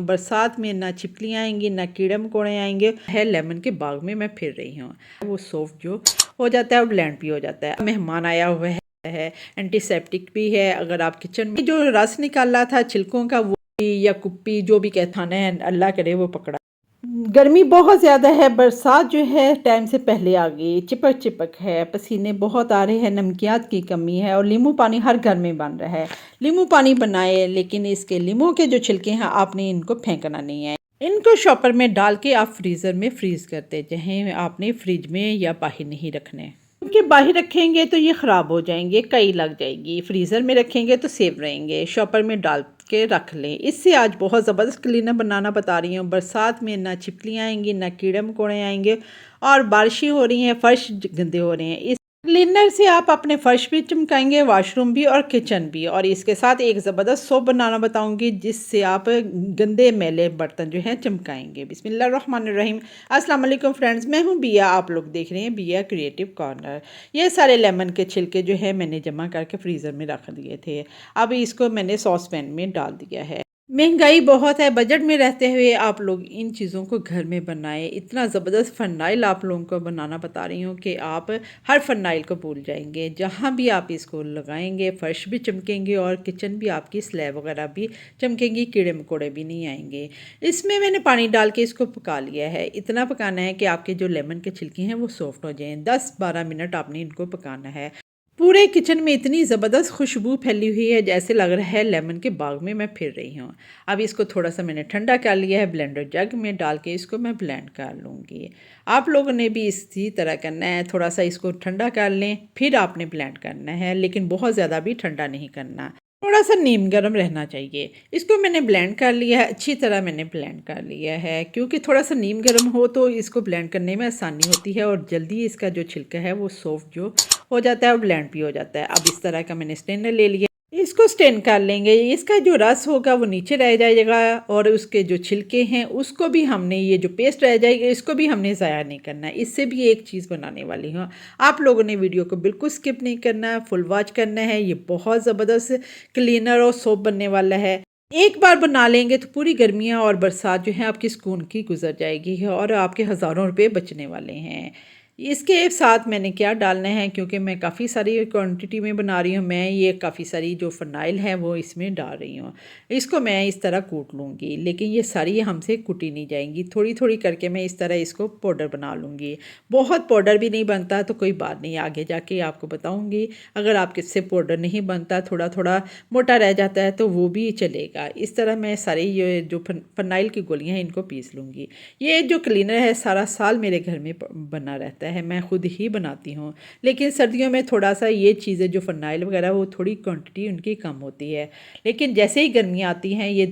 बरसात में ना छिपकलियाँ आएंगी ना कीड़े मकोड़े आएंगे। है लेमन के बाग में मैं फिर रही हूँ। वो सॉफ्ट जो हो जाता है और ब्लेंड भी हो जाता है। मेहमान आया हुआ है, एंटीसेप्टिक भी है। अगर आप किचन में जो रस निकाला था छिलकों का, वो या कुप्पी जो भी कहना है, अल्लाह करे वो पकड़ा। गर्मी बहुत ज़्यादा है, बरसात जो है टाइम से पहले आ गई, चिपक चिपक है, पसीने बहुत आ रहे हैं, नमकियात की कमी है और नींबू पानी हर घर में बन रहा है। नींबू पानी बनाए, लेकिन इसके नींबू के जो छिलके हैं आपने इनको फेंकना नहीं है। इनको शॉपर में डाल के आप फ्रीज़र में फ्रीज करते जाएं। आपने फ्रिज में या बाहर नहीं रखने, क्योंकि बाहर रखेंगे तो ये ख़राब हो जाएंगे, कई लग जाएगी। फ्रीज़र में रखेंगे तो सेफ रहेंगे। शॉपर में डाल के रख लें। इससे आज बहुत ज़बरदस्त क्लीनर बनाना बता रही हूँ। बरसात में ना छिपकलियाँ आएंगी ना कीड़े मकोड़े आएंगे और बारिशें हो रही हैं, फर्श गंदे हो रहे हैं। इस क्लीनर से आप अपने फर्श भी चमकाएंगे, वॉशरूम भी और किचन भी। और इसके साथ एक ज़बरदस्त सोप बनाना बताऊंगी जिससे आप गंदे मैले बर्तन जो हैं चमकाएंगे। बिस्मिल्लाहिर्रहमानिर्रहीम। अस्सलाम वालेकुम फ्रेंड्स, मैं हूं बिया, आप लोग देख रहे हैं बिया क्रिएटिव कॉर्नर। ये सारे लेमन के छिलके जो है मैंने जमा करके फ्रीज़र में रख दिए थे। अब इसको मैंने सॉस पैन में डाल दिया है। महंगाई बहुत है, बजट में रहते हुए आप लोग इन चीज़ों को घर में बनाएं। इतना ज़बरदस्त फ़रनाइल आप लोगों को बनाना बता रही हूँ कि आप हर फ़रनाइल को भूल जाएंगे। जहाँ भी आप इसको लगाएंगे फर्श भी चमकेंगे और किचन भी आपकी स्लैब वगैरह भी चमकेंगी, कीड़े मकोड़े भी नहीं आएंगे। इसमें मैंने पानी डाल के इसको पका लिया है। इतना पकाना है कि आपके जो लेमन के छिलके हैं वो सॉफ्ट हो जाएँ। 10-12 मिनट आपने इनको पकाना है। पूरे किचन में इतनी ज़बरदस्त खुशबू फैली हुई है, जैसे लग रहा है लेमन के बाग में मैं फिर रही हूँ। अब इसको थोड़ा सा मैंने ठंडा कर लिया है, ब्लेंडर जग में डाल के इसको मैं ब्लेंड कर लूँगी। आप लोगों ने भी इसी तरह करना है, थोड़ा सा इसको ठंडा कर लें फिर आपने ब्लेंड करना है, लेकिन बहुत ज़्यादा भी ठंडा नहीं करना, थोड़ा सा नीम गर्म रहना चाहिए। इसको मैंने ब्लेंड कर लिया है, अच्छी तरह मैंने ब्लेंड कर लिया है, क्योंकि थोड़ा सा नीम गर्म हो तो इसको ब्लेंड करने में आसानी होती है और जल्दी इसका जो छिलका है वो सॉफ्ट जो हो जाता है और ब्लेंड भी हो जाता है। अब इस तरह का मैंने स्ट्रेनर ले लिया, इसको स्ट्रेन कर लेंगे। इसका जो रस होगा वो नीचे रह जाएगा और उसके जो छिलके हैं उसको भी हमने, ये जो पेस्ट रह जाएगी इसको भी हमने ज़ाया नहीं करना है। इससे भी एक चीज़ बनाने वाली हूँ, आप लोगों ने वीडियो को बिल्कुल स्किप नहीं करना है, फुल वॉच करना है। ये बहुत ज़बरदस्त क्लीनर और सोप बनने वाला है। एक बार बना लेंगे तो पूरी गर्मियाँ और बरसात जो है आपकी सुकून की गुजर जाएगी और आपके हज़ारों रुपये बचने वाले हैं। इसके साथ मैंने क्या डालना है, क्योंकि मैं काफ़ी सारी क्वांटिटी में बना रही हूँ, मैं ये काफ़ी सारी जो फ़रनाइल है वो इसमें डाल रही हूँ। इसको मैं इस तरह कूट लूँगी, लेकिन ये सारी हमसे कुटी नहीं जाएंगी, थोड़ी थोड़ी करके मैं इस तरह इसको पाउडर बना लूँगी। बहुत पाउडर भी नहीं बनता तो कोई बात नहीं, आगे जाके आपको बताऊँगी। अगर आपके से पाउडर नहीं बनता, थोड़ा थोड़ा मोटा रह जाता है तो वो भी चलेगा। इस तरह मैं सारी ये जो फ़रनाइल की गोलियाँ हैं इनको पीस लूँगी। ये जो क्लीनर है सारा साल मेरे घर में बना रहता है, मैं खुद ही बनाती हूँ। लेकिन सर्दियों में थोड़ा सा ये चीज़ें जो फ़रनाइल वगैरह वो थोड़ी क्वांटिटी उनकी कम होती है, लेकिन जैसे ही गर्मियाँ आती हैं ये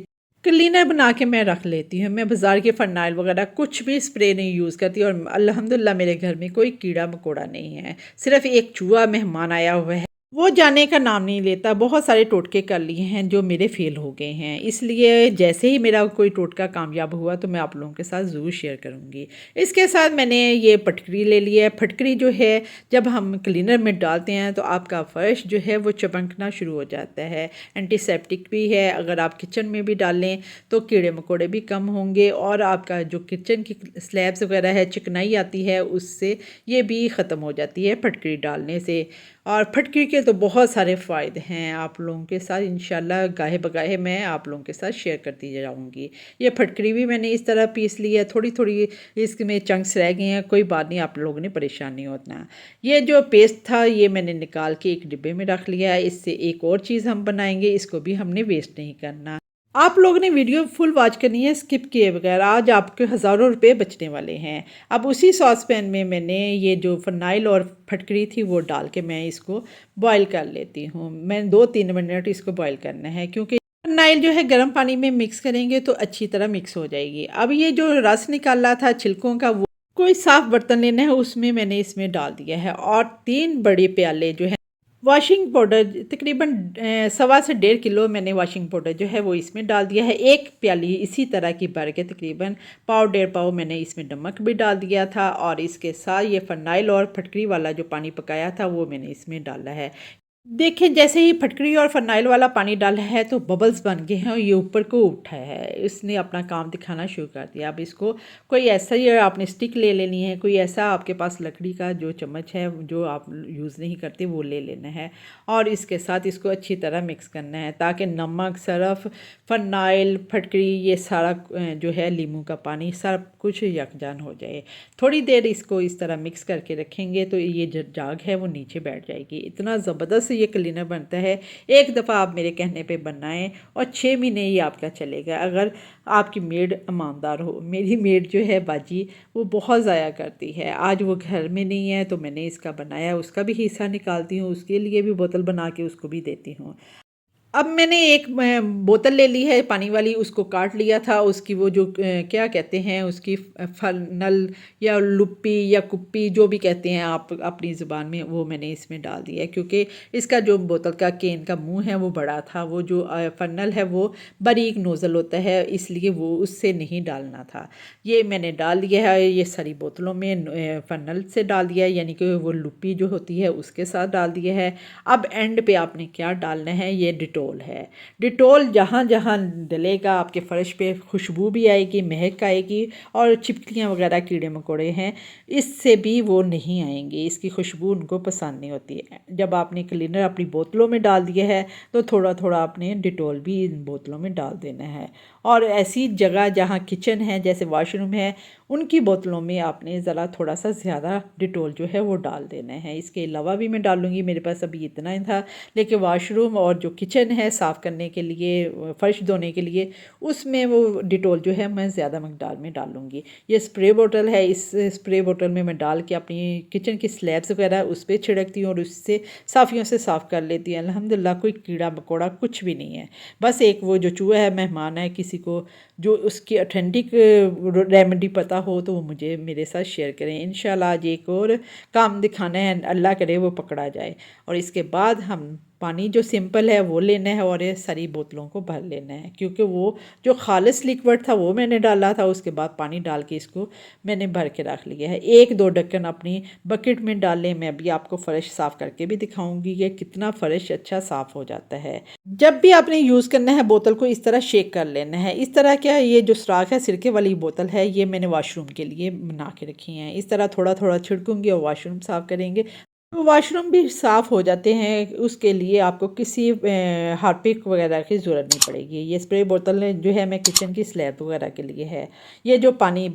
क्लीनर बना के मैं रख लेती हूँ। मैं बाज़ार के फ़रनाइल वगैरह कुछ भी स्प्रे नहीं यूज़ करती और अल्हम्दुलिल्लाह मेरे घर में कोई कीड़ा मकोड़ा नहीं है। सिर्फ एक चूहा मेहमान आया हुआ है, वो जाने का नाम नहीं लेता। बहुत सारे टोटके कर लिए हैं जो मेरे फेल हो गए हैं, इसलिए जैसे ही मेरा कोई टोटका कामयाब हुआ तो मैं आप लोगों के साथ ज़रूर शेयर करूँगी। इसके साथ मैंने ये फटकरी ले लिया है। फटकरी जो है जब हम क्लीनर में डालते हैं तो आपका फ़र्श जो है वो चमकना शुरू हो जाता है। एंटीसेप्टिक भी है, अगर आप किचन में भी डालें तो कीड़े मकोड़े भी कम होंगे और आपका जो किचन की स्लैब्स वगैरह है, चिकनाई आती है, उससे ये भी ख़त्म हो जाती है फटकरी डालने से। और फटकरी के तो बहुत सारे फ़ायदे हैं, आप लोगों के साथ इंशाल्लाह गाहे बगाहे मैं आप लोगों के साथ शेयर करती जाऊंगी। ये फटकरी भी मैंने इस तरह पीस ली है, थोड़ी थोड़ी इसमें चंक्स रह गए हैं, कोई बात नहीं, आप लोगों ने परेशान नहीं होना। ये जो पेस्ट था ये मैंने निकाल के एक डिब्बे में रख लिया है। इससे एक और चीज़ हम बनाएंगे, इसको भी हमने वेस्ट नहीं करना। आप लोगों ने वीडियो फुल वॉच करनी है, स्किप किए बगैर। आज आपके हज़ारों रुपए बचने वाले हैं। अब उसी सॉस पैन में मैंने ये जो फ़रनाइल और फटकरी थी वो डाल के मैं इसको बॉईल कर लेती हूँ। मैं 2-3 मिनट इसको बॉईल करना है, क्योंकि फ़रनाइल जो है गर्म पानी में मिक्स करेंगे तो अच्छी तरह मिक्स हो जाएगी। अब ये जो रस निकाला था छिलकों का वो कोई साफ़ बर्तन लेना है, उसमें मैंने इसमें डाल दिया है और 3 बड़े प्याले जो है वॉशिंग पाउडर, तकरीबन 1.25 से 1.5 किलो मैंने वॉशिंग पाउडर जो है वो इसमें डाल दिया है। एक प्याली इसी तरह की भर के तकरीबन 1.5 पाव मैंने इसमें नमक भी डाल दिया था और इसके साथ ये फ़रनाइल और फटकरी वाला जो पानी पकाया था वो मैंने इसमें डाला है। देखिए, जैसे ही फटकरी और फ़िनाइल वाला पानी डाला है तो बबल्स बन गए हैं और ये ऊपर को उठा है। इसने अपना काम दिखाना शुरू कर दिया। अब इसको कोई ऐसा ही आपने स्टिक ले लेनी है, कोई ऐसा आपके पास लकड़ी का जो चम्मच है जो आप यूज़ नहीं करते वो ले लेना है और इसके साथ इसको अच्छी तरह मिक्स करना है ताकि नमक, सरफ़, फ़िनाइल, फटकरी ये सारा जो है नींबू का पानी सब कुछ यकजान हो जाए। थोड़ी देर इसको इस तरह मिक्स करके रखेंगे तो ये जो जाग है वो नीचे बैठ जाएगी। इतना ज़बरदस्त ये क्लीनर बनता है। एक दफ़ा आप मेरे कहने पे बनाएं और 6 महीने ये आपका चलेगा अगर आपकी मेड ईमानदार हो। मेरी मेड जो है बाजी वो बहुत ज़ाया करती है। आज वो घर में नहीं है तो मैंने इसका बनाया, उसका भी हिस्सा निकालती हूँ, उसके लिए भी बोतल बना के उसको भी देती हूँ। अब मैंने एक बोतल ले ली है पानी वाली, उसको काट लिया था। उसकी वो जो क्या कहते हैं उसकी फनल या लुप्पी या कुप्पी जो भी कहते हैं आप अपनी ज़ुबान में, वो मैंने इसमें डाल दिया है क्योंकि इसका जो बोतल का केन का मुंह है वो बड़ा था। वो जो फनल है वो बारीक नोज़ल होता है, इसलिए वो उससे नहीं डालना था। ये मैंने डाल दिया है ये सारी बोतलों में, फनल से डाल दिया है यानी कि वो लुप्पी जो होती है उसके साथ डाल दिया है। अब एंड पे आपने क्या डालना है, ये डिटोल है। डिटोल जहाँ जहाँ डलेगा आपके फ़र्श पे खुशबू भी आएगी, महक आएगी और छिपकलियाँ वगैरह कीड़े मकोड़े हैं इससे भी वो नहीं आएंगे। इसकी खुशबू उनको पसंद नहीं होती है। जब आपने क्लीनर अपनी बोतलों में डाल दिया है तो थोड़ा थोड़ा आपने डिटोल भी इन बोतलों में डाल देना है और ऐसी जगह जहाँ किचन है जैसे वॉशरूम है उनकी बोतलों में आपने ज़रा थोड़ा सा ज़्यादा डिटोल जो है वो डाल देना है। इसके अलावा भी मैं डालूँगी, मेरे पास अभी इतना ही था, लेकिन वॉशरूम और जो किचन है साफ़ करने के लिए, फ़र्श धोने के लिए, उसमें वो डिटोल जो है मैं ज़्यादा मकदार में डालूँगी। ये स्प्रे बोतल है, इस स्प्रे बोतल में मैं डाल के अपनी किचन की स्लैब्स वगैरह उस पर छिड़कती हूँ और उससे साफ़ियों से साफ़ कर लेती हूँ। अल्हम्दुलिल्लाह कोई कीड़ा मकोड़ा कुछ भी नहीं है। बस एक वो जो चूहा है मेहमान है, किसी को जो उसकी ऑथेंटिक रेमेडी पता हो तो वो मुझे मेरे साथ शेयर करें। इंशाल्लाह आज एक और काम दिखाना है, अल्लाह करे वो पकड़ा जाए। और इसके बाद हम पानी जो सिंपल है वो लेना है और ये सारी बोतलों को भर लेना है क्योंकि वो जो खालिस लिक्विड था वो मैंने डाला था। उसके बाद पानी डाल के इसको मैंने भर के रख लिया है। एक दो ढक्कन अपनी बकेट में डाल लें। मैं भी आपको फ़र्श साफ़ करके भी दिखाऊंगी कि कितना फ़र्श अच्छा साफ़ हो जाता है। जब भी आपने यूज़ करना है बोतल को इस तरह शेक कर लेना है। इस तरह क्या, ये जो सुराख है सिरके वाली बोतल है ये मैंने वॉशरूम के लिए बना के रखी हैं। इस तरह थोड़ा थोड़ा छिड़कूंगी और वॉशरूम साफ़ करेंगे तो वॉशरूम भी साफ़ हो जाते हैं। उसके लिए आपको किसी हार्पिक वगैरह की ज़रूरत नहीं पड़ेगी। ये स्प्रे बोतल जो है मैं किचन की स्लैब वगैरह के लिए है। ये जो पानी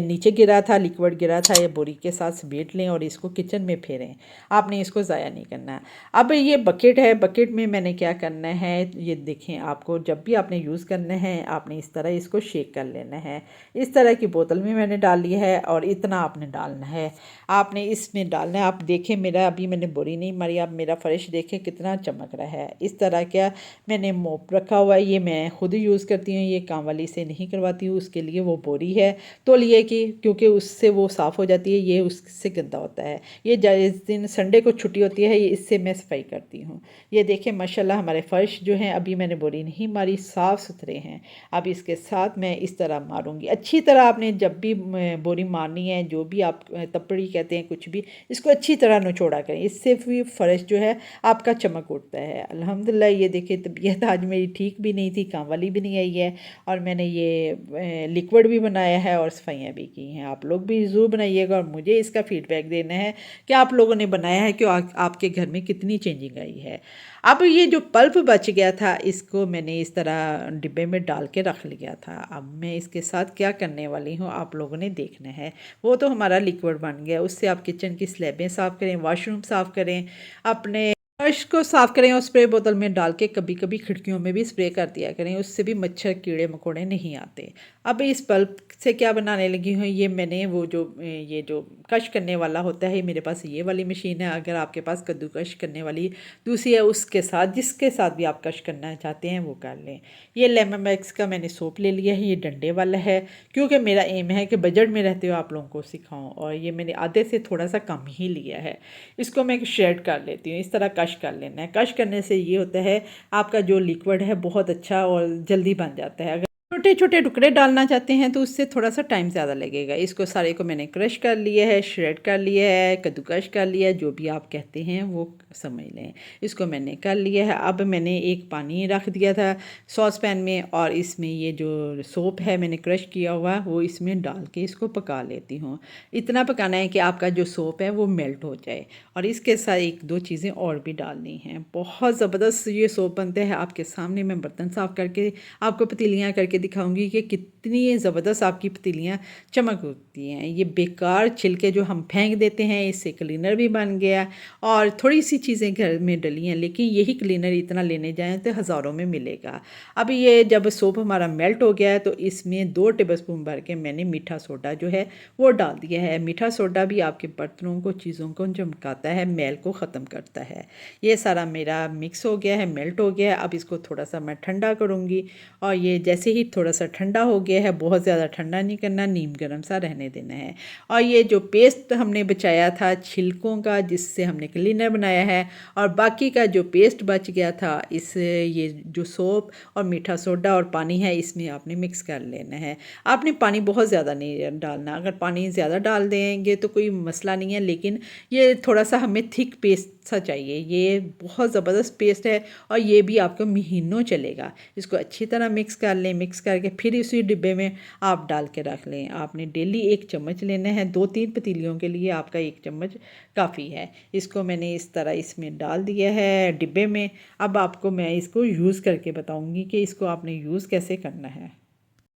नीचे गिरा था, लिक्विड गिरा था, ये बोरी के साथ समेट लें और इसको किचन में फेरें। आपने इसको ज़ाया नहीं करना है। अब ये बकेट है, बकेट में मैंने क्या करना है ये देखें। आपको जब भी आपने यूज़ करना है आपने इस तरह इसको शेक कर लेना है। इस तरह की बोतल में मैंने डाल ली है और इतना आपने डालना है। आपने इसमें डालना है। आप देखें मेरा अभी मैंने बोरी नहीं मारी, आप मेरा फ़र्श देखें कितना चमक रहा है। इस तरह क्या मैंने मोप रखा हुआ है, ये मैं खुद यूज़ करती हूँ, ये काम वाली से नहीं करवाती हूँ। उसके लिए वो बोरी है तौलिए की, क्योंकि उससे वो साफ़ हो जाती है, ये उससे गंदा होता है। ये जिस दिन संडे को छुट्टी होती है ये इससे मैं सफाई करती हूँ। ये देखें माशाल्लाह हमारे फ़र्श जो हैं अभी मैंने बोरी नहीं मारी, साफ़ सुथरे हैं। अब इसके साथ मैं इस तरह मारूँगी अच्छी तरह। आपने जब भी बोरी मारनी है, जो भी आप तपड़ी कहते हैं कुछ भी, इसको अच्छी तरह निचोड़ा करें, इससे भी फ़र्श जो है आपका चमक उठता है। अल्हम्दुलिल्लाह ये देखिए तबीयत आज मेरी ठीक भी नहीं थी, काम वाली भी नहीं आई है और मैंने ये लिक्विड भी बनाया है और सफाइयाँ भी की हैं। आप लोग भी ज़रूर बनाइएगा और मुझे इसका फ़ीडबैक देना है कि आप लोगों ने बनाया है कि आपके घर में कितनी चेंजिंग आई है। अब ये जो पल्प बच गया था इसको मैंने इस तरह डिब्बे में डाल के रख लिया था। अब मैं इसके साथ क्या करने वाली हूँ आप लोगों ने देखना है। वो तो हमारा लिक्विड बन गया, उससे आप किचन की स्लैबें साफ़ करें, वॉशरूम साफ़ करें, अपने फर्श को साफ़ करें और स्प्रे बोतल में डाल के कभी कभी खिड़कियों में भी स्प्रे कर दिया करें, उससे भी मच्छर कीड़े मकोड़े नहीं आते। अब इस बल्ब से क्या बनाने लगी हूँ, ये मैंने वो जो ये जो कश करने वाला होता है, मेरे पास ये वाली मशीन है। अगर आपके पास कद्दूकश करने वाली दूसरी है उसके साथ जिसके साथ भी आप कश करना चाहते हैं वो कर लें। ये लेमन मैक्स का मैंने सोप ले लिया है, ये डंडे वाला है क्योंकि मेरा एम है कि बजट में रहते हुए आप लोगों को सिखाऊं और ये मैंने आधे से थोड़ा सा कम ही लिया है। इसको मैं शेड कर लेती हूँ, इस तरह कश कर लेना है। कश करने से ये होता है आपका जो लिक्विड है बहुत अच्छा और जल्दी बन जाता है। अगर छोटे छोटे टुकड़े डालना चाहते हैं तो उससे थोड़ा सा टाइम ज़्यादा लगेगा। इसको सारे को मैंने क्रश कर लिया है, श्रेड कर लिया है, कद्दूकश कर लिया है, जो भी आप कहते हैं वो समझ लें। इसको मैंने कर लिया है। अब मैंने एक पानी रख दिया था सॉस पैन में और इसमें ये जो सोप है मैंने क्रश किया हुआ वो इसमें डाल के इसको पका लेती हूँ। इतना पकाना है कि आपका जो सोप है वो मेल्ट हो जाए और इसके साथ एक दो चीज़ें और भी डालनी हैं। बहुत ज़बरदस्त ये सोप बनते हैं। आपके सामने मैं बर्तन साफ़ करके आपको पतीलियाँ करके दिखाऊंगी कि कितनी ज़बरदस्त आपकी पतीलियाँ चमक उठती हैं। ये बेकार छिलके जो हम फेंक देते हैं इससे क्लीनर भी बन गया और थोड़ी सी चीज़ें घर में डली हैं, लेकिन यही क्लीनर इतना लेने जाएँ तो हज़ारों में मिलेगा। अब ये जब सोप हमारा मेल्ट हो गया है तो इसमें 2 टेबलस्पून भर के मैंने मीठा सोडा जो है वो डाल दिया है। मीठा सोडा भी आपके बर्तनों को चीज़ों को चमकाता है, मैल को ख़त्म करता है। ये सारा मेरा मिक्स हो गया है, मेल्ट हो गया है। अब इसको थोड़ा सा मैं ठंडा करूँगी और ये जैसे ही थोड़ा सा ठंडा हो गया है, बहुत ज़्यादा ठंडा नहीं करना, नीम गर्म सा रहने देना है। और ये जो पेस्ट हमने बचाया था छिलकों का जिससे हमने क्लीनर बनाया है और बाकी का जो पेस्ट बच गया था इस ये जो सोप और मीठा सोडा और पानी है इसमें आपने मिक्स कर लेना है। आपने पानी बहुत ज़्यादा नहीं डालना, अगर पानी ज़्यादा डाल देंगे तो कोई मसला नहीं है, लेकिन ये थोड़ा सा हमें थिक पेस्ट सा चाहिए। ये बहुत ज़बरदस्त पेस्ट है और ये भी आपको महीनों चलेगा। इसको अच्छी तरह मिक्स कर लें, मिक्स करके फिर इसी डिब्बे में आप डाल के रख लें। आपने डेली 1 चम्मच लेना है, 2-3 पतीलियों के लिए आपका 1 चम्मच काफ़ी है। इसको मैंने इस तरह इसमें डाल दिया है डिब्बे में। अब आपको मैं इसको यूज़ करके बताऊँगी कि इसको आपने यूज़ कैसे करना है।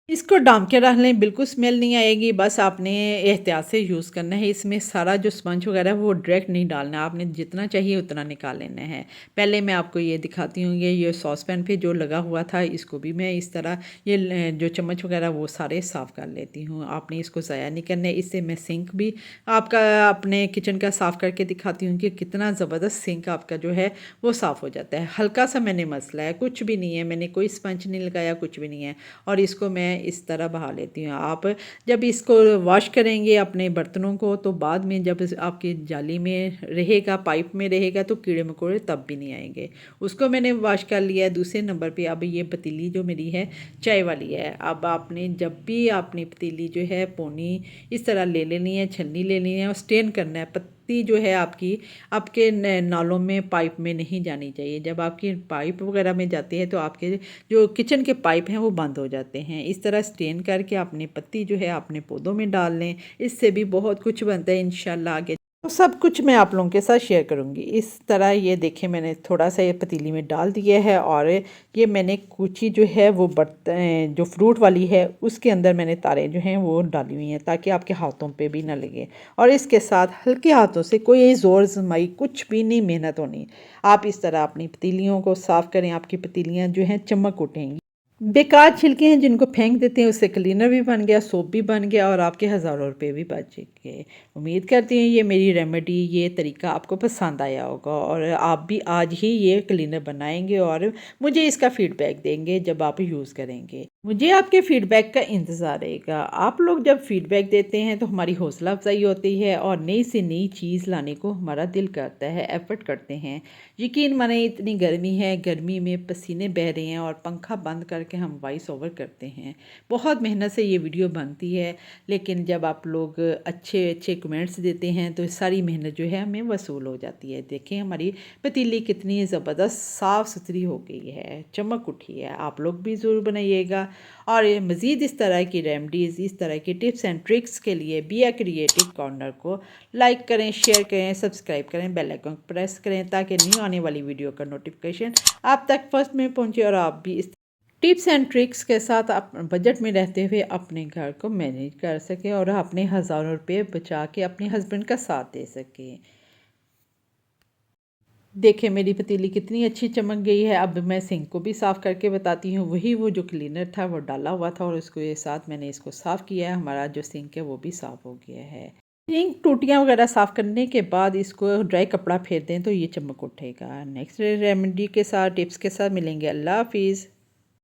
इसको डाम के रख लें, बिल्कुल स्मेल नहीं आएगी। बस आपने एहतियात से यूज़ करना है। इसमें सारा जो स्पंज वगैरह है वो डायरेक्ट नहीं डालना है, आपने जितना चाहिए उतना निकाल लेना है। पहले मैं आपको ये दिखाती हूँ, ये सॉस पैन पे जो लगा हुआ था इसको भी मैं इस तरह ये जो चम्मच वगैरह वो सारे साफ़ कर लेती हूँ। आपने इसको ज़ाया नहीं करना है। इससे मैं सिंक भी आपका अपने किचन का साफ़ करके दिखाती हूँ कि कितना ज़बरदस्त सिंक आपका जो है वो साफ़ हो जाता है। हल्का सा मैंने मसला है, कुछ भी नहीं है, मैंने कोई स्पंज नहीं लगाया, कुछ भी नहीं है। और इसको मैं इस तरह बहा लेती हूँ। आप जब इसको वॉश करेंगे अपने बर्तनों को तो बाद में जब आपकी जाली में रहेगा, पाइप में रहेगा तो कीड़े मकोड़े तब भी नहीं आएंगे। उसको मैंने वॉश कर लिया है। दूसरे नंबर पे अब ये पतीली जो मेरी है चाय वाली है। अब आपने जब भी अपनी पतीली जो है पौनी इस तरह ले लेनी है, छलनी ले लेनी है और स्टेन करना है। पत्ती जो है आपकी आपके नालों में पाइप में नहीं जानी चाहिए। जब आपकी पाइप वगैरह में जाती है तो आपके जो किचन के पाइप हैं वो बंद हो जाते हैं। इस तरह स्टेन करके अपनी पत्ती जो है अपने पौधों में डाल लें, इससे भी बहुत कुछ बनता है इंशाल्लाह आगे। तो सब कुछ मैं आप लोगों के साथ शेयर करूंगी। इस तरह ये देखें मैंने थोड़ा सा ये पतीली में डाल दिया है और ये मैंने कुची जो है वो बर्तन जो फ्रूट वाली है उसके अंदर मैंने तारें जो हैं वो डाली हुई हैं ताकि आपके हाथों पे भी ना लगे। और इसके साथ हल्के हाथों से कोई ज़ोर जमाई कुछ भी नहीं, मेहनत होनी। आप इस तरह अपनी पतीलियों को साफ़ करें, आपकी पतीलियाँ जो हैं चमक उठेंगी। बेकार छिलके हैं जिनको फेंक देते हैं उससे क्लीनर भी बन गया, सोप भी बन गया और आपके हज़ारों रुपए भी बच गए। उम्मीद करती हूँ ये मेरी रेमेडी, ये तरीका आपको पसंद आया होगा और आप भी आज ही ये क्लीनर बनाएंगे और मुझे इसका फ़ीडबैक देंगे जब आप यूज़ करेंगे। मुझे आपके फ़ीडबैक का इंतज़ार रहेगा। आप लोग जब फ़ीडबैक देते हैं तो हमारी हौसला अफजाई होती है और नई से नई चीज़ लाने को हमारा दिल करता है, एफ़र्ट करते हैं। यकीन माने इतनी गर्मी है, गर्मी में पसीने बह रहे हैं और पंखा बंद करके हम वॉइस ओवर करते हैं। बहुत मेहनत से ये वीडियो बनती है, लेकिन जब आप लोग अच्छे अच्छे कमेंट्स देते हैं तो सारी मेहनत जो है हमें वसूल हो जाती है। देखें हमारी पतीली कितनी ज़बरदस्त साफ़ सुथरी हो गई है, चमक उठी है। आप लोग भी ज़रूर बनाइएगा और मज़ीद इस तरह की रेमेडीज़, इस तरह की टिप्स एंड ट्रिक्स के लिए बी ए क्रिएटिव कॉर्नर को लाइक करें, शेयर करें, सब्सक्राइब करें, बेल आइकन प्रेस करें ताकि न्यू आने वाली वीडियो का नोटिफिकेशन आप तक फर्स्ट में पहुंचे और आप भी इस टिप्स एंड ट्रिक्स के साथ आप बजट में रहते हुए अपने घर को मैनेज कर सकें और अपने हज़ारों रुपये बचा के अपने हस्बैंड का साथ दे सकें। देखिए मेरी पतीली कितनी अच्छी चमक गई है। अब मैं सिंक को भी साफ़ करके बताती हूँ। वही वो जो क्लीनर था वो डाला हुआ था और उसको ये साथ मैंने इसको साफ़ किया है। हमारा जो सिंक है वो भी साफ़ हो गया है। सिंक टूटियाँ वगैरह साफ़ करने के बाद इसको ड्राई कपड़ा फेर दें तो ये चमक उठेगा। नेक्स्ट रेमेडी के साथ टिप्स के साथ मिलेंगे। अल्लाह हाफिज़।